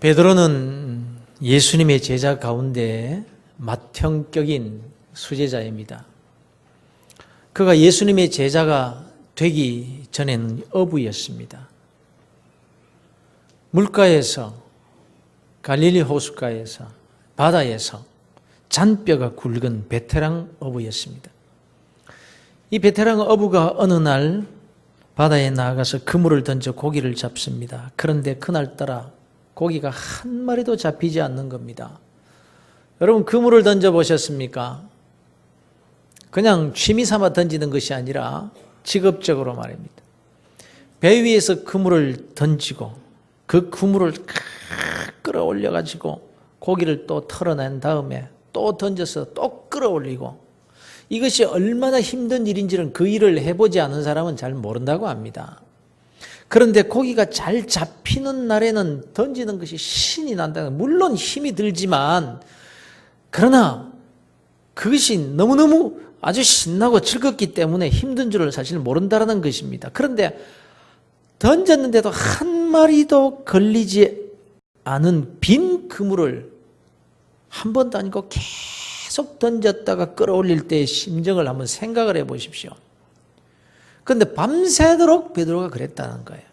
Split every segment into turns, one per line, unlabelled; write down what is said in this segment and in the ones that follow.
베드로는 예수님의 제자 가운데 맏형격인 수제자입니다. 그가 예수님의 제자가 되기 전에는 어부였습니다. 물가에서, 갈릴리 호숫가에서, 바다에서 잔뼈가 굵은 베테랑 어부였습니다. 이 베테랑 어부가 어느 날 바다에 나가서 그물을 던져 고기를 잡습니다. 그런데 그날따라 고기가 한 마리도 잡히지 않는 겁니다. 여러분, 그물을 던져 보셨습니까? 그냥 취미 삼아 던지는 것이 아니라 직업적으로 말입니다. 배 위에서 그물을 던지고 그 그물을 끌어올려 가지고 고기를 또 털어낸 다음에 또 던져서 또 끌어올리고, 이것이 얼마나 힘든 일인지는 그 일을 해보지 않은 사람은 잘 모른다고 합니다. 그런데 고기가 잘 잡히는 날에는 던지는 것이 신이 난다. 물론 힘이 들지만, 그러나 그것이 너무너무 아주 신나고 즐겁기 때문에 힘든 줄을 사실 모른다는 것입니다. 그런데 던졌는데도 한 마리도 걸리지 않은 빈 그물을 한 번도 아니고 계속 던졌다가 끌어올릴 때의 심정을 한번 생각을 해 보십시오. 그런데 밤새도록 베드로가 그랬다는 거예요.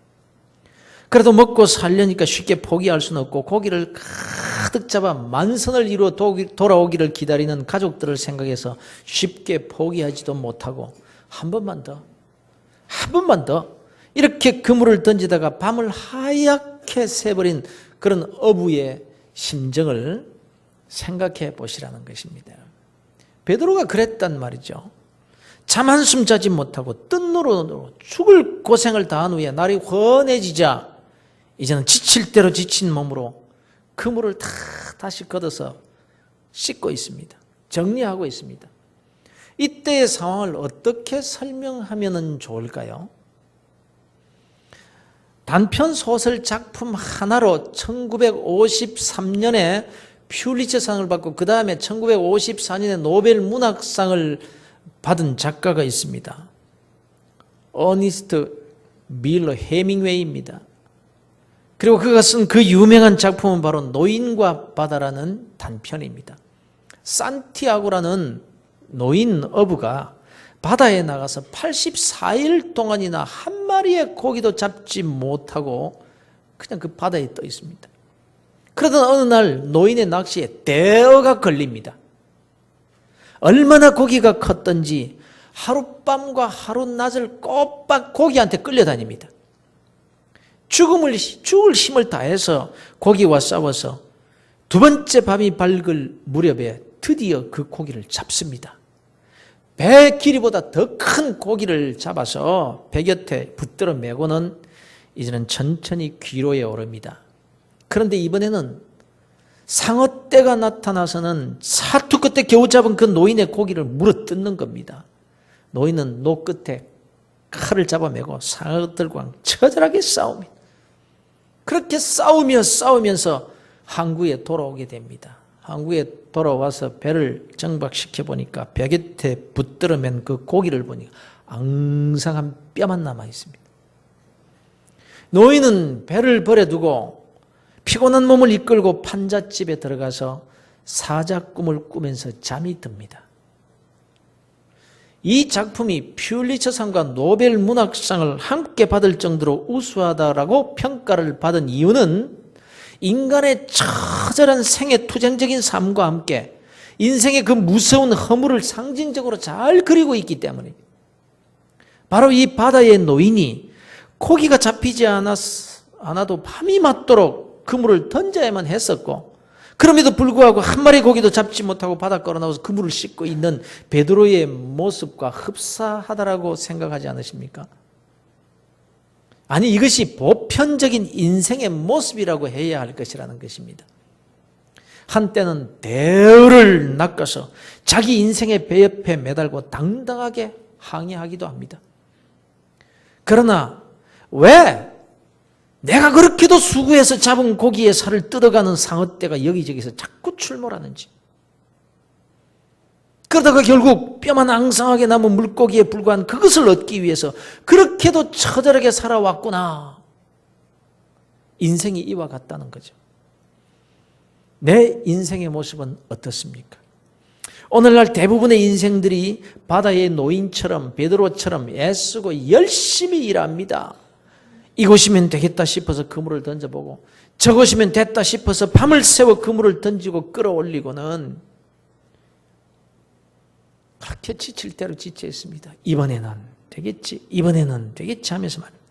그래도 먹고 살려니까 쉽게 포기할 수는 없고 고기를 가득 잡아 만선을 이루어 돌아오기를 기다리는 가족들을 생각해서 쉽게 포기하지도 못하고 한 번만 더 이렇게 그물을 던지다가 밤을 하얗게 새버린 그런 어부의 심정을 생각해 보시라는 것입니다. 베드로가 그랬단 말이죠. 잠 한숨 자지 못하고 뜬 노로 죽을 고생을 다한 후에 날이 훤해지자 이제는 지칠 대로 지친 몸으로 그물을 다시 걷어서 씻고 있습니다. 정리하고 있습니다. 이때의 상황을 어떻게 설명하면 좋을까요? 단편 소설 작품 하나로 1953년에 퓰리처상을 받고 그 다음에 1954년에 노벨 문학상을 받은 작가가 있습니다. 어니스트 밀러 헤밍웨이입니다. 그리고 그가 쓴 그 유명한 작품은 바로 노인과 바다라는 단편입니다. 산티아고라는 노인 어부가 바다에 나가서 84일 동안이나 한 마리의 고기도 잡지 못하고 그냥 그 바다에 떠 있습니다. 그러던 어느 날 노인의 낚시에 대어가 걸립니다. 얼마나 고기가 컸던지 하룻밤과 하룻낮을 꼬박 고기한테 끌려다닙니다. 죽을 힘을 다해서 고기와 싸워서 두 번째 밤이 밝을 무렵에 드디어 그 고기를 잡습니다. 배 길이보다 더 큰 고기를 잡아서 배 곁에 붙들어 메고는 이제는 천천히 귀로에 오릅니다. 그런데 이번에는 상어떼가 나타나서는 사투 끝에 겨우 잡은 그 노인의 고기를 물어뜯는 겁니다. 노인은 노 끝에 칼을 잡아매고 상어들과 처절하게 싸웁니다. 그렇게 싸우면서 항구에 돌아오게 됩니다. 항구에 돌아와서 배를 정박시켜 보니까 배 곁에 붙들어 맨 그 고기를 보니까 앙상한 뼈만 남아 있습니다. 노인은 배를 버려두고 피곤한 몸을 이끌고 판잣집에 들어가서 사자꿈을 꾸면서 잠이 듭니다. 이 작품이 퓰리처상과 노벨 문학상을 함께 받을 정도로 우수하다라고 평가를 받은 이유는 인간의 처절한 생의 투쟁적인 삶과 함께 인생의 그 무서운 허물을 상징적으로 잘 그리고 있기 때문입니다. 바로 이 바다의 노인이 고기가 잡히지 않아도 밤이 맞도록 그물을 던져야만 했었고, 그럼에도 불구하고 한 마리 고기도 잡지 못하고 바닷가로 나와서 그물을 씻고 있는 베드로의 모습과 흡사하다라고 생각하지 않으십니까? 아니, 이것이 보편적인 인생의 모습이라고 해야 할 것이라는 것입니다. 한때는 대어를 낚아서 자기 인생의 배 옆에 매달고 당당하게 항해하기도 합니다. 그러나 왜 내가 그렇게도 수고해서 잡은 고기의 살을 뜯어가는 상어떼가 여기저기서 자꾸 출몰하는지, 그러다가 결국 뼈만 앙상하게 남은 물고기에 불과한 그것을 얻기 위해서 그렇게도 처절하게 살아왔구나. 인생이 이와 같다는 거죠. 내 인생의 모습은 어떻습니까? 오늘날 대부분의 인생들이 바다의 노인처럼 베드로처럼 애쓰고 열심히 일합니다. 이곳이면 되겠다 싶어서 그물을 던져보고 저곳이면 됐다 싶어서 밤을 새워 그물을 던지고 끌어올리고는 그렇게 지칠 대로 지쳐 있습니다. 이번에는 되겠지, 이번에는 되겠지 하면서 말입니다.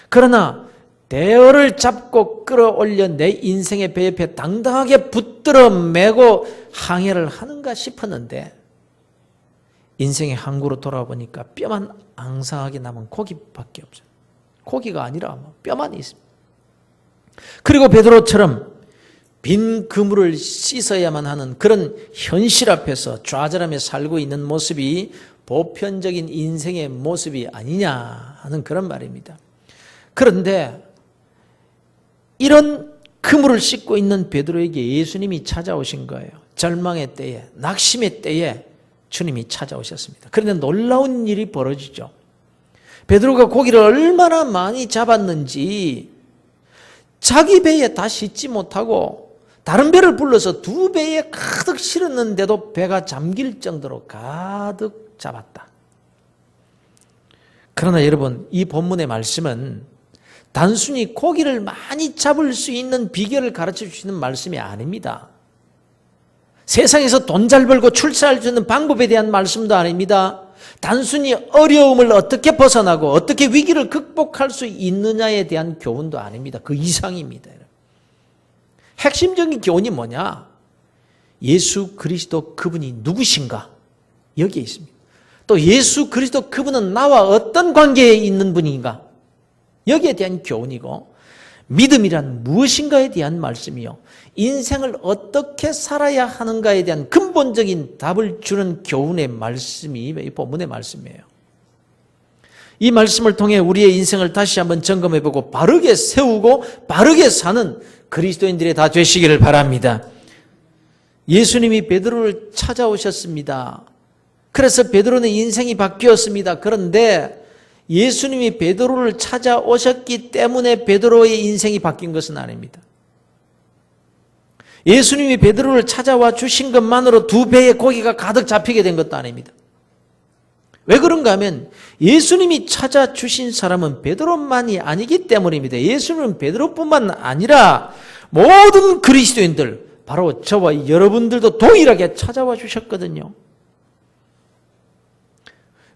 그러나 대어를 잡고 끌어올려 내 인생의 배 옆에 당당하게 붙들어 매고 항해를 하는가 싶었는데 인생의 항구로 돌아보니까 뼈만 앙상하게 남은 고기밖에 없어요. 고기가 아니라 뼈만 있습니다. 그리고 베드로처럼 빈 그물을 씻어야만 하는 그런 현실 앞에서 좌절하며 살고 있는 모습이 보편적인 인생의 모습이 아니냐 하는 그런 말입니다. 그런데 이런 그물을 씻고 있는 베드로에게 예수님이 찾아오신 거예요. 절망의 때에, 낙심의 때에 주님이 찾아오셨습니다. 그런데 놀라운 일이 벌어지죠. 베드로가 고기를 얼마나 많이 잡았는지 자기 배에 다 싣지 못하고 다른 배를 불러서 두 배에 가득 실었는데도 배가 잠길 정도로 가득 잡았다. 그러나 여러분, 이 본문의 말씀은 단순히 고기를 많이 잡을 수 있는 비결을 가르쳐 주시는 말씀이 아닙니다. 세상에서 돈 잘 벌고 출세할 수 있는 방법에 대한 말씀도 아닙니다. 단순히 어려움을 어떻게 벗어나고 어떻게 위기를 극복할 수 있느냐에 대한 교훈도 아닙니다. 그 이상입니다. 핵심적인 교훈이 뭐냐? 예수 그리스도 그분이 누구신가? 여기에 있습니다. 또 예수 그리스도 그분은 나와 어떤 관계에 있는 분인가? 여기에 대한 교훈이고, 믿음이란 무엇인가에 대한 말씀이요, 인생을 어떻게 살아야 하는가에 대한 근본적인 답을 주는 교훈의 말씀이 이 본문의 말씀이에요. 이 말씀을 통해 우리의 인생을 다시 한번 점검해보고 바르게 세우고 바르게 사는 그리스도인들이 다 되시기를 바랍니다. 예수님이 베드로를 찾아오셨습니다. 그래서 베드로는 인생이 바뀌었습니다. 그런데 예수님이 베드로를 찾아오셨기 때문에 베드로의 인생이 바뀐 것은 아닙니다. 예수님이 베드로를 찾아와 주신 것만으로 두 배의 고기가 가득 잡히게 된 것도 아닙니다. 왜 그런가 하면 예수님이 찾아주신 사람은 베드로만이 아니기 때문입니다. 예수님은 베드로뿐만 아니라 모든 그리스도인들, 바로 저와 여러분들도 동일하게 찾아와 주셨거든요.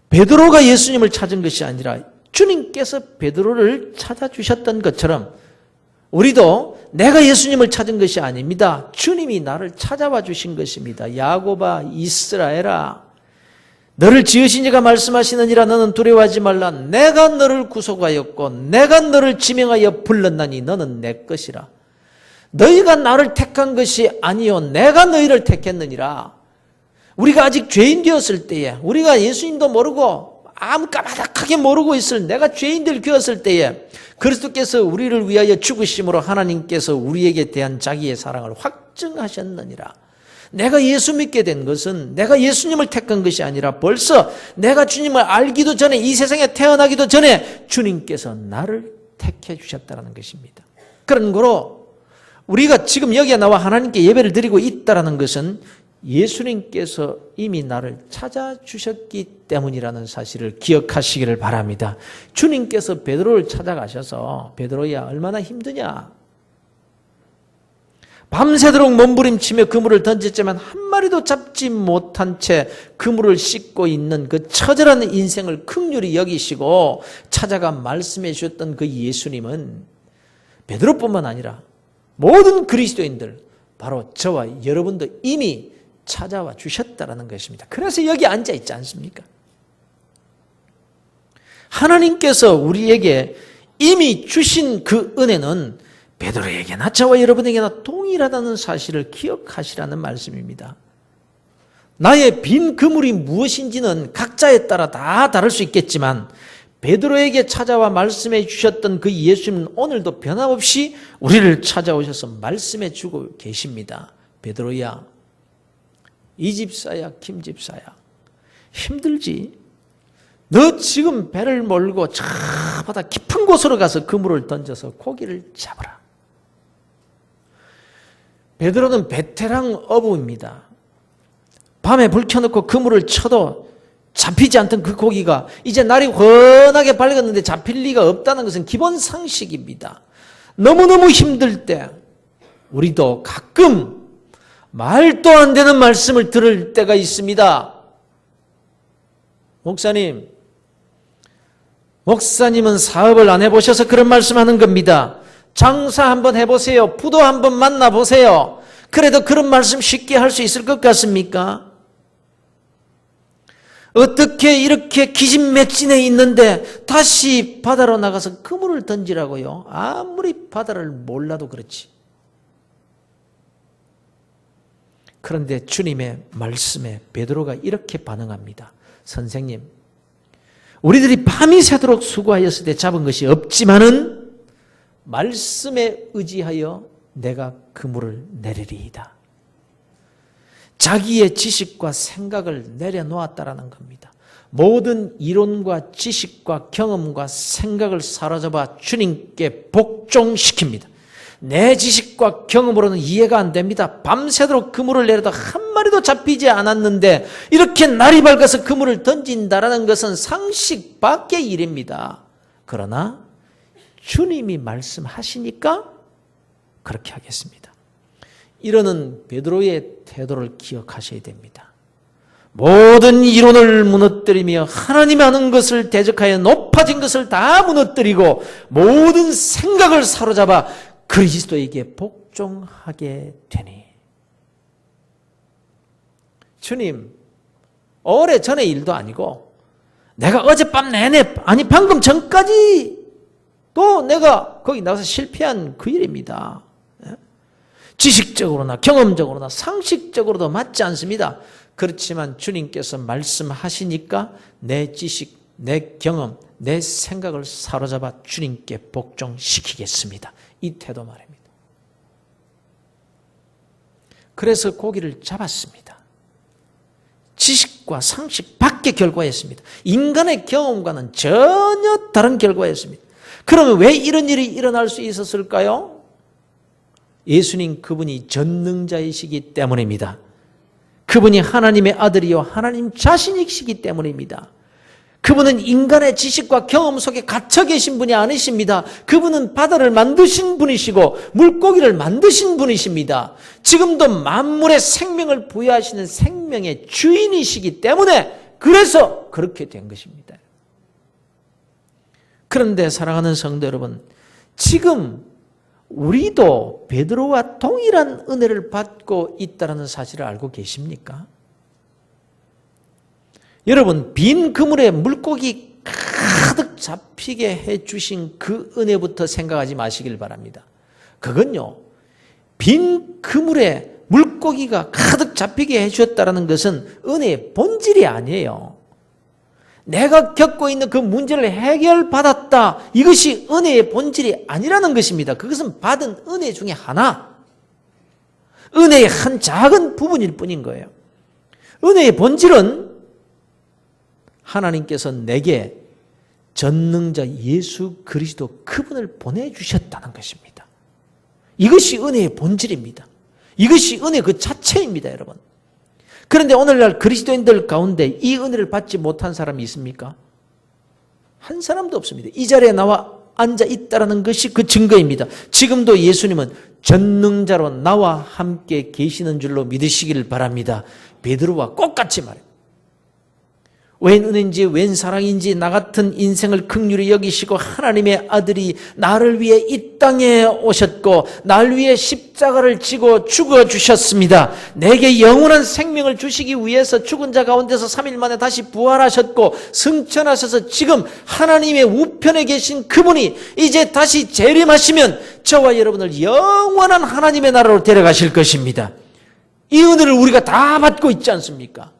베드로가 예수님을 찾은 것이 아니라 주님께서 베드로를 찾아주셨던 것처럼 우리도 내가 예수님을 찾은 것이 아닙니다. 주님이 나를 찾아와 주신 것입니다. 야곱아, 이스라엘아, 너를 지으신 이가 말씀하시느니라. 너는 두려워하지 말라. 내가 너를 구속하였고 내가 너를 지명하여 불렀나니 너는 내 것이라. 너희가 나를 택한 것이 아니요 내가 너희를 택했느니라. 우리가 아직 죄인 되었을 때에, 우리가 예수님도 모르고 아무 까마득하게 모르고 있을 내가 죄인들 되었을 때에 그리스도께서 우리를 위하여 죽으심으로 하나님께서 우리에게 대한 자기의 사랑을 확증하셨느니라. 내가 예수 믿게 된 것은 내가 예수님을 택한 것이 아니라 벌써 내가 주님을 알기도 전에, 이 세상에 태어나기도 전에 주님께서 나를 택해 주셨다는 것입니다. 그런 거로 우리가 지금 여기에 나와 하나님께 예배를 드리고 있다는 것은 예수님께서 이미 나를 찾아주셨기 때문이라는 사실을 기억하시기를 바랍니다. 주님께서 베드로를 찾아가셔서 베드로야 얼마나 힘드냐, 밤새도록 몸부림치며 그물을 던졌지만 한 마리도 잡지 못한 채 그물을 씻고 있는 그 처절한 인생을 긍휼히 여기시고 찾아가 말씀해 주셨던 그 예수님은 베드로뿐만 아니라 모든 그리스도인들, 바로 저와 여러분도 이미 찾아와 주셨다는 것입니다. 그래서 여기 앉아 있지 않습니까? 하나님께서 우리에게 이미 주신 그 은혜는 베드로에게나 저와 여러분에게나 동일하다는 사실을 기억하시라는 말씀입니다. 나의 빈 그물이 무엇인지는 각자에 따라 다 다를 수 있겠지만 베드로에게 찾아와 말씀해 주셨던 그 예수님은 오늘도 변함없이 우리를 찾아오셔서 말씀해 주고 계십니다. 베드로야, 이 집사야, 김 집사야, 힘들지? 너 지금 배를 몰고 저 바다 깊은 곳으로 가서 그물을 던져서 고기를 잡아라. 베드로는 베테랑 어부입니다. 밤에 불 켜놓고 그물을 쳐도 잡히지 않던 그 고기가 이제 날이 훤하게 밝았는데 잡힐 리가 없다는 것은 기본 상식입니다. 너무너무 힘들 때 우리도 가끔 말도 안 되는 말씀을 들을 때가 있습니다. 목사님은 사업을 안 해보셔서 그런 말씀하는 겁니다. 장사 한번 해보세요. 부도 한번 만나보세요. 그래도 그런 말씀 쉽게 할 수 있을 것 같습니까? 어떻게 이렇게 기진맥진해 있는데 다시 바다로 나가서 그물을 던지라고요? 아무리 바다를 몰라도 그렇지. 그런데 주님의 말씀에 베드로가 이렇게 반응합니다. 선생님, 우리들이 밤이 새도록 수고하였을 때 잡은 것이 없지만은 말씀에 의지하여 내가 그물을 내리리이다. 자기의 지식과 생각을 내려놓았다라는 겁니다. 모든 이론과 지식과 경험과 생각을 사로잡아 주님께 복종시킵니다. 내 지식과 경험으로는 이해가 안 됩니다. 밤새도록 그물을 내려도 한 마리도 잡히지 않았는데 이렇게 날이 밝아서 그물을 던진다라는 것은 상식 밖의 일입니다. 그러나 주님이 말씀하시니까 그렇게 하겠습니다. 이러는 베드로의 태도를 기억하셔야 됩니다. 모든 이론을 무너뜨리며 하나님이 하는 것을 대적하여 높아진 것을 다 무너뜨리고 모든 생각을 사로잡아 그리스도에게 복종하게 되니. 주님, 오래전의 일도 아니고 내가 어젯밤 내내, 아니 방금 전까지 또 내가 거기 나가서 실패한 그 일입니다. 지식적으로나 경험적으로나 상식적으로도 맞지 않습니다. 그렇지만 주님께서 말씀하시니까 내 지식, 내 경험, 내 생각을 사로잡아 주님께 복종시키겠습니다. 이 태도 말입니다. 그래서 고기를 잡았습니다. 지식과 상식 밖의 결과였습니다. 인간의 경험과는 전혀 다른 결과였습니다. 그러면 왜 이런 일이 일어날 수 있었을까요? 예수님 그분이 전능자이시기 때문입니다. 그분이 하나님의 아들이요 하나님 자신이시기 때문입니다. 그분은 인간의 지식과 경험 속에 갇혀 계신 분이 아니십니다. 그분은 바다를 만드신 분이시고 물고기를 만드신 분이십니다. 지금도 만물의 생명을 부여하시는 생명의 주인이시기 때문에 그래서 그렇게 된 것입니다. 그런데 사랑하는 성도 여러분, 지금 우리도 베드로와 동일한 은혜를 받고 있다는 사실을 알고 계십니까? 여러분, 빈 그물에 물고기 가득 잡히게 해주신 그 은혜부터 생각하지 마시길 바랍니다. 그건요, 빈 그물에 물고기가 가득 잡히게 해주셨다는 것은 은혜의 본질이 아니에요. 내가 겪고 있는 그 문제를 해결받았다. 이것이 은혜의 본질이 아니라는 것입니다. 그것은 받은 은혜 중에 하나. 은혜의 한 작은 부분일 뿐인 거예요. 은혜의 본질은 하나님께서 내게 전능자 예수 그리스도 그분을 보내주셨다는 것입니다. 이것이 은혜의 본질입니다. 이것이 은혜 그 자체입니다, 여러분. 그런데 오늘날 그리스도인들 가운데 이 은혜를 받지 못한 사람이 있습니까? 한 사람도 없습니다. 이 자리에 나와 앉아 있다는 것이 그 증거입니다. 지금도 예수님은 전능자로 나와 함께 계시는 줄로 믿으시기를 바랍니다. 베드로와 똑같이 말해요. 웬 은혜인지 웬 사랑인지 나 같은 인생을 긍휼히 여기시고 하나님의 아들이 나를 위해 이 땅에 오셨고 날 위해 십자가를 지고 죽어주셨습니다. 내게 영원한 생명을 주시기 위해서 죽은 자 가운데서 3일 만에 다시 부활하셨고 승천하셔서 지금 하나님의 우편에 계신 그분이 이제 다시 재림하시면 저와 여러분을 영원한 하나님의 나라로 데려가실 것입니다. 이 은혜를 우리가 다 받고 있지 않습니까?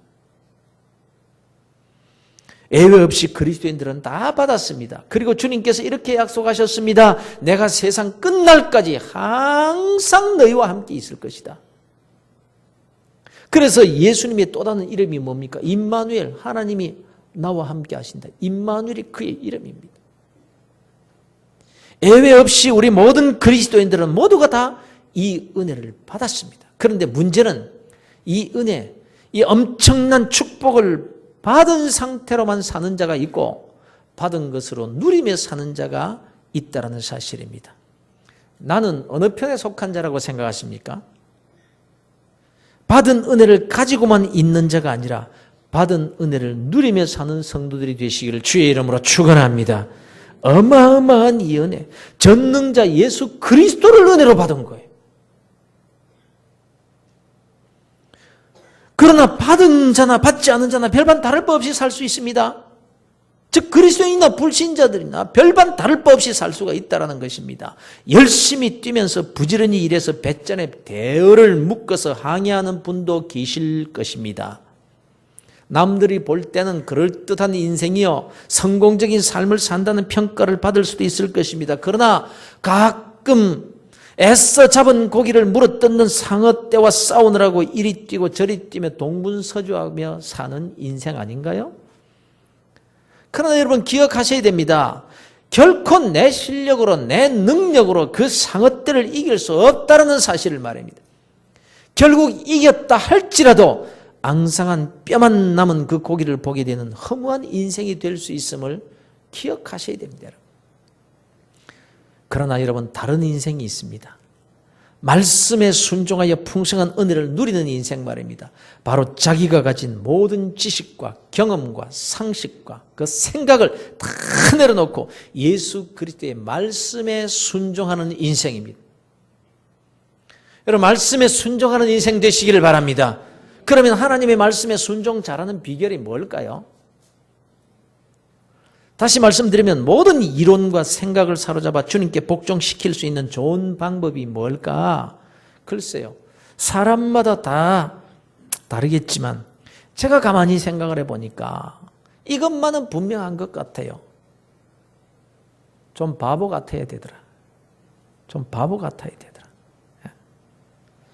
예외 없이 그리스도인들은 다 받았습니다. 그리고 주님께서 이렇게 약속하셨습니다. 내가 세상 끝날까지 항상 너희와 함께 있을 것이다. 그래서 예수님의 또 다른 이름이 뭡니까? 임마누엘, 하나님이 나와 함께 하신다. 임마누엘이 그의 이름입니다. 예외 없이 우리 모든 그리스도인들은 모두가 다 이 은혜를 받았습니다. 그런데 문제는 이 은혜, 이 엄청난 축복을 받은 상태로만 사는 자가 있고 받은 것으로 누리며 사는 자가 있다는 사실입니다. 나는 어느 편에 속한 자라고 생각하십니까? 받은 은혜를 가지고만 있는 자가 아니라 받은 은혜를 누리며 사는 성도들이 되시기를 주의 이름으로 축원합니다. 어마어마한 이 은혜, 전능자 예수 그리스도를 은혜로 받은 거예요. 그러나 받은 자나 받지 않은 자나 별반 다를 바 없이 살 수 있습니다. 즉 그리스도인이나 불신자들이나 별반 다를 바 없이 살 수가 있다는 것입니다. 열심히 뛰면서 부지런히 일해서 배전에 대어를 묶어서 항해하는 분도 계실 것입니다. 남들이 볼 때는 그럴듯한 인생이요 성공적인 삶을 산다는 평가를 받을 수도 있을 것입니다. 그러나 가끔 애써 잡은 고기를 물어뜯는 상어떼와 싸우느라고 이리 뛰고 저리 뛰며 동분서주하며 사는 인생 아닌가요? 그러나 여러분 기억하셔야 됩니다. 결코 내 실력으로 내 능력으로 그 상어떼를 이길 수 없다는 사실을 말합니다. 결국 이겼다 할지라도 앙상한 뼈만 남은 그 고기를 보게 되는 허무한 인생이 될 수 있음을 기억하셔야 됩니다. 여러분. 그러나 여러분 다른 인생이 있습니다. 말씀에 순종하여 풍성한 은혜를 누리는 인생 말입니다. 바로 자기가 가진 모든 지식과 경험과 상식과 그 생각을 다 내려놓고 예수 그리스도의 말씀에 순종하는 인생입니다. 여러분 말씀에 순종하는 인생 되시기를 바랍니다. 그러면 하나님의 말씀에 순종 잘하는 비결이 뭘까요? 다시 말씀드리면 모든 이론과 생각을 사로잡아 주님께 복종시킬 수 있는 좋은 방법이 뭘까? 글쎄요. 사람마다 다 다르겠지만 제가 가만히 생각을 해보니까 이것만은 분명한 것 같아요. 좀 바보 같아야 되더라. 좀 바보 같아야 되더라.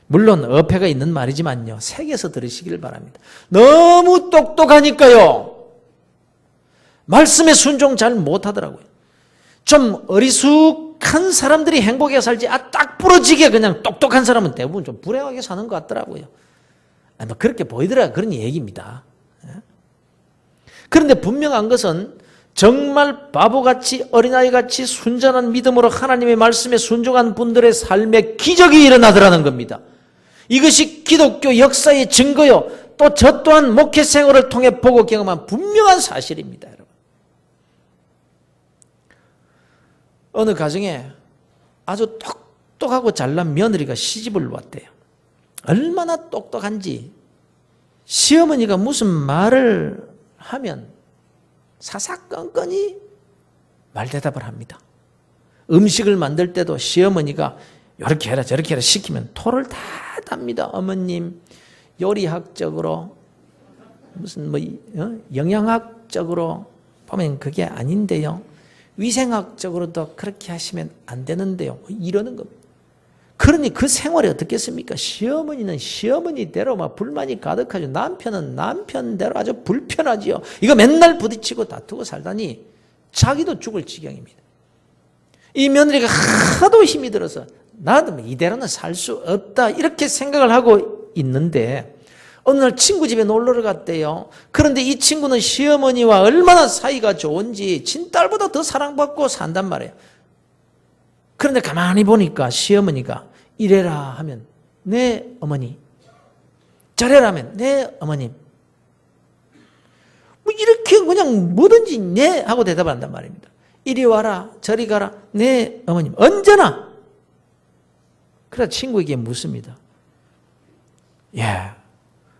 물론 어폐가 있는 말이지만요. 새겨서 들으시기를 바랍니다. 너무 똑똑하니까요. 말씀에 순종 잘 못하더라고요. 좀 어리숙한 사람들이 행복하게 살지 딱 부러지게 그냥 똑똑한 사람은 대부분 좀 불행하게 사는 것 같더라고요. 뭐 그렇게 보이더라 그런 얘기입니다. 그런데 분명한 것은 정말 바보같이 어린아이같이 순전한 믿음으로 하나님의 말씀에 순종한 분들의 삶에 기적이 일어나더라는 겁니다. 이것이 기독교 역사의 증거요. 또 저 또한 목회 생활을 통해 보고 경험한 분명한 사실입니다. 여러분. 어느 가정에 아주 똑똑하고 잘난 며느리가 시집을 왔대요. 얼마나 똑똑한지 시어머니가 무슨 말을 하면 사사건건이 말대답을 합니다. 음식을 만들 때도 시어머니가 이렇게 해라 저렇게 해라 시키면 토를 다 답니다. 어머님 요리학적으로 무슨 영양학적으로 보면 그게 아닌데요. 위생학적으로도 그렇게 하시면 안 되는데요. 이러는 겁니다. 그러니 그 생활이 어떻겠습니까? 시어머니는 시어머니대로 막 불만이 가득하죠. 남편은 남편대로 아주 불편하지요. 이거 맨날 부딪히고 다투고 살다니 자기도 죽을 지경입니다. 이 며느리가 하도 힘이 들어서 나도 이대로는 살 수 없다 이렇게 생각을 하고 있는데 어느 날 친구 집에 놀러 갔대요. 그런데 이 친구는 시어머니와 얼마나 사이가 좋은지 친딸보다 더 사랑받고 산단 말이에요. 그런데 가만히 보니까 시어머니가 이래라 하면 네 어머니, 저래라 하면 네 어머님, 뭐 이렇게 그냥 뭐든지 네 하고 대답을 한단 말입니다. 이리 와라 저리 가라 네 어머님 언제나. 그래서 친구에게 묻습니다. 예,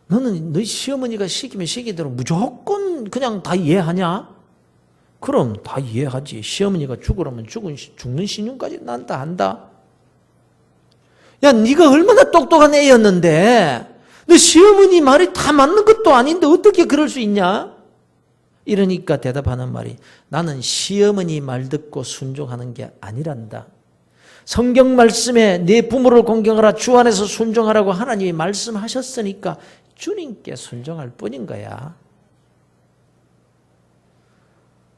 너는 너희 시어머니가 시키면 시키대로 무조건 그냥 다 이해하냐? 그럼 다 이해하지. 시어머니가 죽으라면 죽는 신용까지 난 다 한다. 야, 네가 얼마나 똑똑한 애였는데 너 시어머니 말이 다 맞는 것도 아닌데 어떻게 그럴 수 있냐? 이러니까 대답하는 말이 나는 시어머니 말 듣고 순종하는 게 아니란다. 성경 말씀에 네 부모를 공경하라 주 안에서 순종하라고 하나님이 말씀하셨으니까 주님께 순종할 뿐인 거야.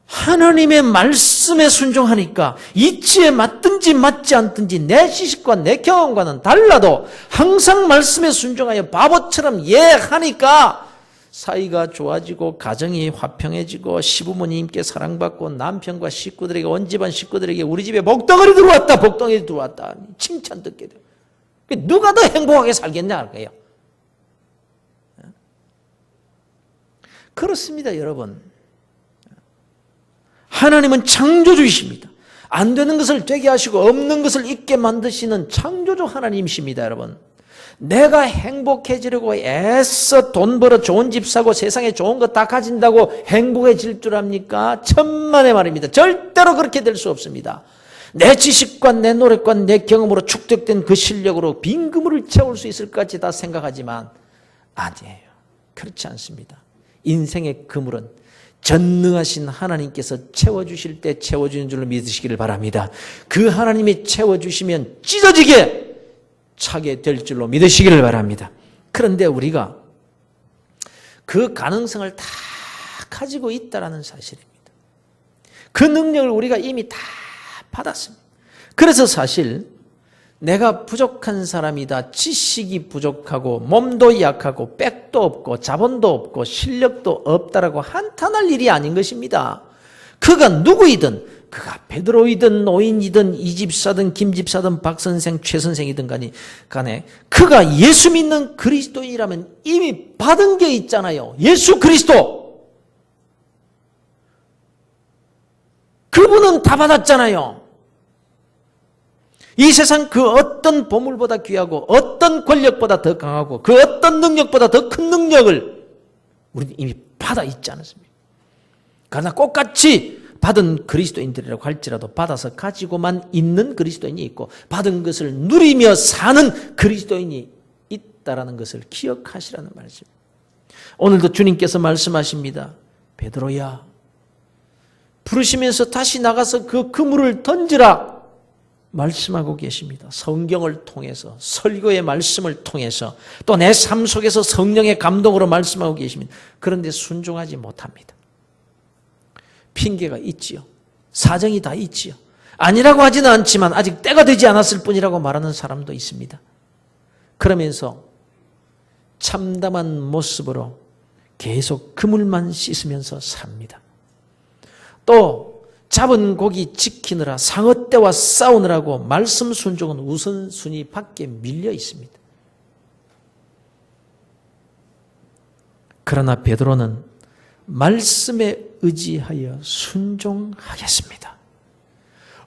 하나님의 말씀에 순종하니까 이치에 맞든 맞든지 맞지 않든지 내 지식과 내 경험과는 달라도 항상 말씀에 순종하여 바보처럼 하니까 사이가 좋아지고 가정이 화평해지고 시부모님께 사랑받고 남편과 식구들에게 온 집안 식구들에게 우리 집에 복덩어리 들어왔다 복덩어리 들어왔다 칭찬 듣게 돼요. 누가 더 행복하게 살겠냐 거예요. 그렇습니다 여러분. 하나님은 창조주이십니다. 안 되는 것을 되게 하시고 없는 것을 있게 만드시는 창조주 하나님이십니다 여러분. 내가 행복해지려고 애써 돈 벌어 좋은 집 사고 세상에 좋은 거 다 가진다고 행복해질 줄 압니까? 천만의 말입니다. 절대로 그렇게 될 수 없습니다. 내 지식과 내 노력과 내 경험으로 축적된 그 실력으로 빈 그물을 채울 수 있을 것 같이 다 생각하지만 아니에요. 그렇지 않습니다. 인생의 그물은 전능하신 하나님께서 채워주실 때 채워주는 줄로 믿으시기를 바랍니다. 그 하나님이 채워주시면 찢어지게 차게 될 줄로 믿으시기를 바랍니다. 그런데 우리가 그 가능성을 다 가지고 있다는 사실입니다. 그 능력을 우리가 이미 다 받았습니다. 그래서 사실 내가 부족한 사람이다. 지식이 부족하고 몸도 약하고 백도 없고 자본도 없고 실력도 없다라고 한탄할 일이 아닌 것입니다. 그가 누구이든 그가 베드로이든 노인이든 이집사든 김집사든 박선생 최선생이든 간에 그가 예수 믿는 그리스도인이라면 이미 받은 게 있잖아요. 예수 그리스도. 그분은 다 받았잖아요. 이 세상 그 어떤 보물보다 귀하고 어떤 권력보다 더 강하고 그 어떤 능력보다 더 큰 능력을 우리는 이미 받아 있지 않습니까? 그러나 똑같이 받은 그리스도인들이라고 할지라도 받아서 가지고만 있는 그리스도인이 있고 받은 것을 누리며 사는 그리스도인이 있다는 것을 기억하시라는 말씀입니다. 오늘도 주님께서 말씀하십니다. 베드로야, 부르시면서 다시 나가서 그 그물을 던지라 말씀하고 계십니다. 성경을 통해서 설교의 말씀을 통해서 또 내 삶 속에서 성령의 감동으로 말씀하고 계십니다. 그런데 순종하지 못합니다. 핑계가 있지요. 사정이 다 있지요. 아니라고 하지는 않지만 아직 때가 되지 않았을 뿐이라고 말하는 사람도 있습니다. 그러면서 참담한 모습으로 계속 그물만 씻으면서 삽니다. 또 잡은 고기 지키느라 상어떼와 싸우느라고 말씀 순종은 우선순위 밖에 밀려 있습니다. 그러나 베드로는 말씀에 의지하여 순종하겠습니다.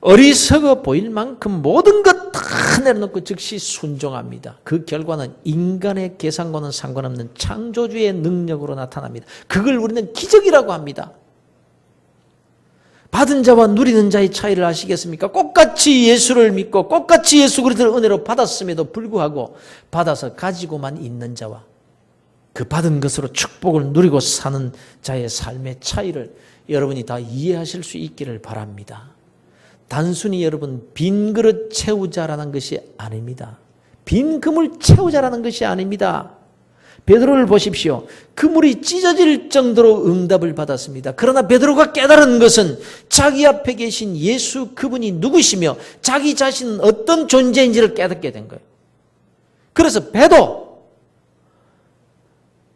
어리석어 보일 만큼 모든 것 다 내려놓고 즉시 순종합니다. 그 결과는 인간의 계산과는 상관없는 창조주의 능력으로 나타납니다. 그걸 우리는 기적이라고 합니다. 받은 자와 누리는 자의 차이를 아시겠습니까? 똑같이 예수를 믿고 똑같이 예수 그리스도를 은혜로 받았음에도 불구하고 받아서 가지고만 있는 자와 그 받은 것으로 축복을 누리고 사는 자의 삶의 차이를 여러분이 다 이해하실 수 있기를 바랍니다. 단순히 여러분 빈 그릇 채우자라는 것이 아닙니다. 빈 그물 채우자라는 것이 아닙니다. 베드로를 보십시오. 그물이 찢어질 정도로 응답을 받았습니다. 그러나 베드로가 깨달은 것은 자기 앞에 계신 예수 그분이 누구시며 자기 자신은 어떤 존재인지를 깨닫게 된 거예요. 그래서 배도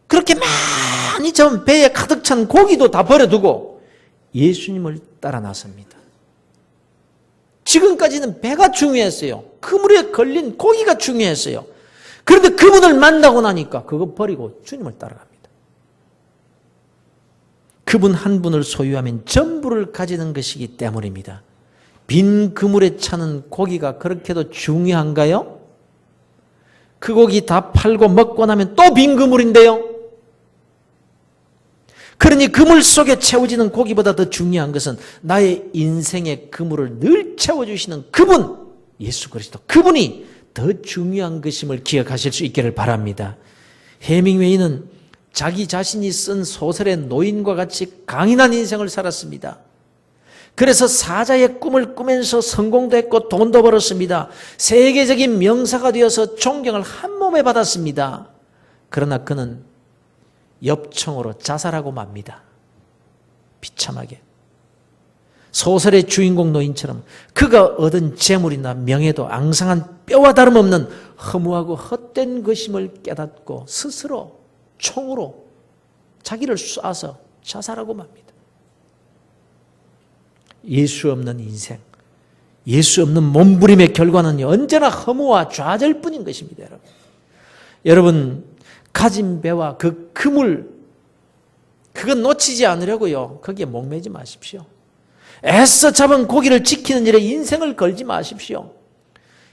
그렇게 많이 전 배에 가득 찬 고기도 다 버려두고 예수님을 따라 나섭니다. 지금까지는 배가 중요했어요. 그물에 걸린 고기가 중요했어요. 그런데 그분을 만나고 나니까 그거 버리고 주님을 따라갑니다. 그분 한 분을 소유하면 전부를 가지는 것이기 때문입니다. 빈 그물에 차는 고기가 그렇게도 중요한가요? 그 고기 다 팔고 먹고 나면 또 빈 그물인데요. 그러니 그물 속에 채워지는 고기보다 더 중요한 것은 나의 인생의 그물을 늘 채워주시는 그분, 예수 그리스도, 그분이 더 중요한 것임을 기억하실 수 있기를 바랍니다. 해밍웨이는 자기 자신이 쓴 소설의 노인과 같이 강인한 인생을 살았습니다. 그래서 사자의 꿈을 꾸면서 성공도 했고 돈도 벌었습니다. 세계적인 명사가 되어서 존경을 한 몸에 받았습니다. 그러나 그는 엽총으로 자살하고 맙니다. 비참하게. 소설의 주인공 노인처럼 그가 얻은 재물이나 명예도 앙상한 뼈와 다름없는 허무하고 헛된 것임을 깨닫고 스스로 총으로 자기를 쏴서 자살하고 맙니다. 예수 없는 인생, 예수 없는 몸부림의 결과는 언제나 허무와 좌절뿐인 것입니다. 여러분, 여러분 가진 배와 그 그물, 그건 놓치지 않으려고요, 거기에 목매지 마십시오. 애써 잡은 고기를 지키는 일에 인생을 걸지 마십시오.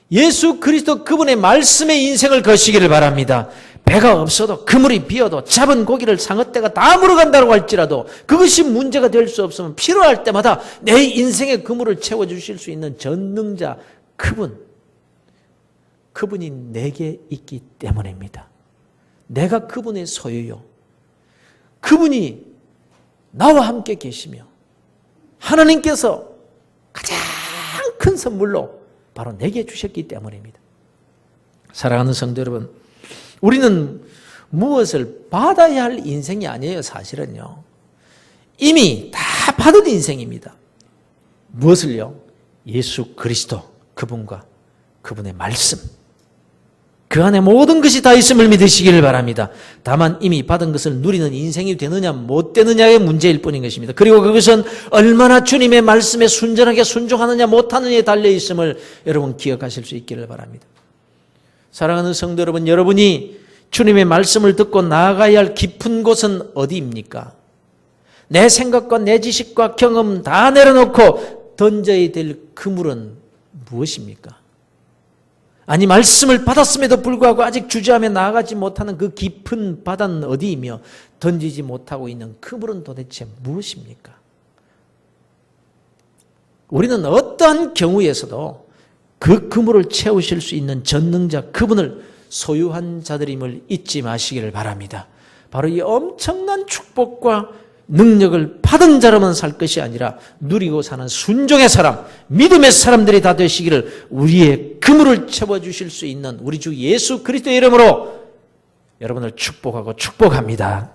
예수 그리스도 그분의 말씀에 인생을 거시기를 바랍니다. 배가 없어도 그물이 비어도 잡은 고기를 상어떼가 다 물어간다고 할지라도 그것이 문제가 될 수 없으면 필요할 때마다 내 인생의 그물을 채워주실 수 있는 전능자 그분이 내게 있기 때문입니다. 내가 그분의 소유요, 그분이 나와 함께 계시며 하나님께서 가장 큰 선물로 바로 내게 주셨기 때문입니다. 사랑하는 성도 여러분, 우리는 무엇을 받아야 할 인생이 아니에요. 사실은요, 이미 다 받은 인생입니다. 무엇을요? 예수 그리스도 그분과 그분의 말씀, 그 안에 모든 것이 다 있음을 믿으시기를 바랍니다. 다만 이미 받은 것을 누리는 인생이 되느냐 못 되느냐의 문제일 뿐인 것입니다. 그리고 그것은 얼마나 주님의 말씀에 순전하게 순종하느냐 못하느냐에 달려 있음을 여러분 기억하실 수 있기를 바랍니다. 사랑하는 성도 여러분, 여러분이 주님의 말씀을 듣고 나아가야 할 깊은 곳은 어디입니까? 내 생각과 내 지식과 경험 다 내려놓고 던져야 될 그물은 무엇입니까? 아니, 말씀을 받았음에도 불구하고 아직 주저하며 나아가지 못하는 그 깊은 바다는 어디이며 던지지 못하고 있는 그물은 도대체 무엇입니까? 우리는 어떠한 경우에서도 그 그물을 채우실 수 있는 전능자 그분을 소유한 자들임을 잊지 마시기를 바랍니다. 바로 이 엄청난 축복과 능력을 받은 자로만 살 것이 아니라 누리고 사는 순종의 사람, 믿음의 사람들이 다 되시기를 우리의 그물을 채워주실 수 있는 우리 주 예수 그리스도의 이름으로 여러분을 축복하고 축복합니다.